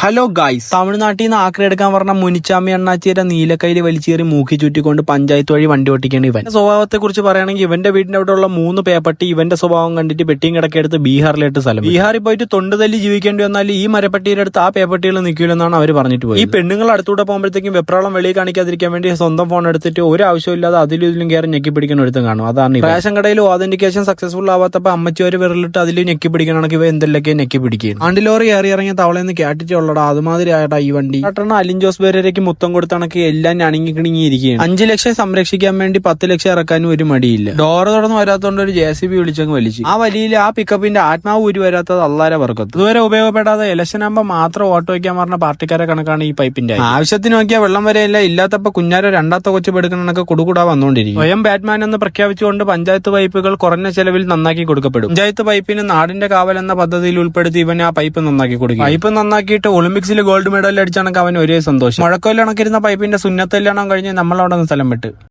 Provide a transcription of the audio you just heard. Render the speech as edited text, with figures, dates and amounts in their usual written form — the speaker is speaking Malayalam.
ഹലോ ഗൈസ്, തമിഴ്നാട്ടിൽ നിന്ന് ആക്രിയെടുക്കാൻ പറഞ്ഞ മുനിച്ചാമി അണ്ണാച്ചിയുടെ നീലക്കൈലി വലിച്ചേറി മൂക്കി ചുറ്റിക്കൊണ്ട് പഞ്ചായത്ത് വഴി വണ്ടി ഓട്ടിക്കാണ് ഇവൻ. സ്വഭാവത്തെ കുറിച്ച് പറയുകയാണെങ്കിൽ ഇവന്റെ വീടിന്റെ അവിടെ ഉള്ള 3 പേപ്പട്ടി ഇവന്റെ സ്വഭാവം കണ്ടിട്ട് പെട്ടിയും കിടക്കെടുത്ത് ബീഹാറിലേക്ക് സ്ഥലം. ബീഹാറിൽ പോയിട്ട് തൊണ്ട് തല്ലി ജീവിക്കേണ്ടി വന്നാൽ ഈ മരപ്പട്ടിയുടെ അടുത്ത് ആ പേപ്പട്ടികൾ നിൽക്കില്ലെന്നാണ് അവർ പറഞ്ഞിട്ട് പോയി. ഈ പെണ്ണുങ്ങൾ അടുത്തൂടെ പോകുമ്പോഴത്തേക്കും വെപ്രാളം വെളിയിൽ കാണിക്കാതിരിക്കാൻ വേണ്ടി സ്വന്തം ഫോൺ എടുത്തിട്ട് ഒരു ആവശ്യമില്ലാതെ അതിലും ഇതിലും കയറി ഞെക്കി പിടിക്കുന്ന എടുത്തും കാണും. അതാണ് റേഷൻ കടയിൽ ഓതന്റിക്കേഷൻ സക്സസ്ഫുൾ ആവാത്തപ്പോൾ അമ്മച്ചിവര് വിരലിട്ട് അതിൽ ഞെക്കി പിടിക്കണമെങ്കിൽ ഇവ എന്തെല്ലാം ഞെക്കി പിടിക്കും. ആണ്ടിലോറി ഏറി ഇറങ്ങിയ തവളയെന്ന് കേട്ടിട്ടുള്ളടാ. അതുമാതിരി ആയിട്ടാ ഈ വണ്ടി. അലിൻ ജോസ് പേരേക്ക് മുത്തം കൊടുത്തണക്ക് എല്ലാം അണിങ്ങി കിണിങ്ങിയിരിക്കുകയാണ്. 5 ലക്ഷം സംരക്ഷിക്കാൻ വേണ്ടി 10 ലക്ഷം ഇറക്കാനും ഒരു മടിയില്ല. ഡോറ് തുറന്ന് വരാത്തോണ്ട് ഒരു JCB വിളിച്ചങ്ങ് വലിച്ചു. ആ വലിയിൽ ആ പിക്കപ്പിന്റെ ആത്മാവ് ഊരി വരാത്തത് അള്ളാരെ വർക്കത്ത്. ഇതുവരെ ഉപയോഗപ്പെടാതെ ഇലക്ഷൻ ആകുമ്പോൾ മാത്രം ഓട്ടോ വയ്ക്കാൻ പറഞ്ഞ പാർട്ടിക്കാരെ കണക്കാണ് ഈ പൈപ്പിന്റെ. ആവശ്യത്തിന് നോക്കിയാൽ വെള്ളം വരെയില്ല. ഇല്ലാത്തപ്പോ കുഞ്ഞാരോ രണ്ടാത്ത കൊച്ചു പെടുക്കണക്ക് കുടുകൂടാ വന്നോണ്ടിരിക്കും. സ്വയം ബാറ്റ്മാൻ എന്ന് പ്രഖ്യാപിച്ചുകൊണ്ട് പഞ്ചായത്ത് പൈപ്പുകൾ കുറഞ്ഞ ചെലവിൽ നന്നാക്കി കൊടുക്കപ്പെടും. പഞ്ചായത്ത് പൈപ്പിന് നാടിന്റെ കാവൽ എന്ന പദ്ധതിയിൽ ഉൾപ്പെടുത്തി ഇവന് ആ പൈപ്പ് നന്നാക്കി കൊടുക്കും. പൈപ്പ് നന്നാക്കിയിട്ട് ഒളിമ്പിക്സിൽ ഗോൾഡ് മെഡൽ അടിച്ചാണെങ്കിൽ അവന് ഒരേ സന്തോഷം. മഴക്കൊല്ലണക്കിരുന്ന പൈപ്പിന്റെ സുന്നത്തെല്ലാം കഴിഞ്ഞ് നമ്മളവിടെ സ്ഥലം വിട്ട്.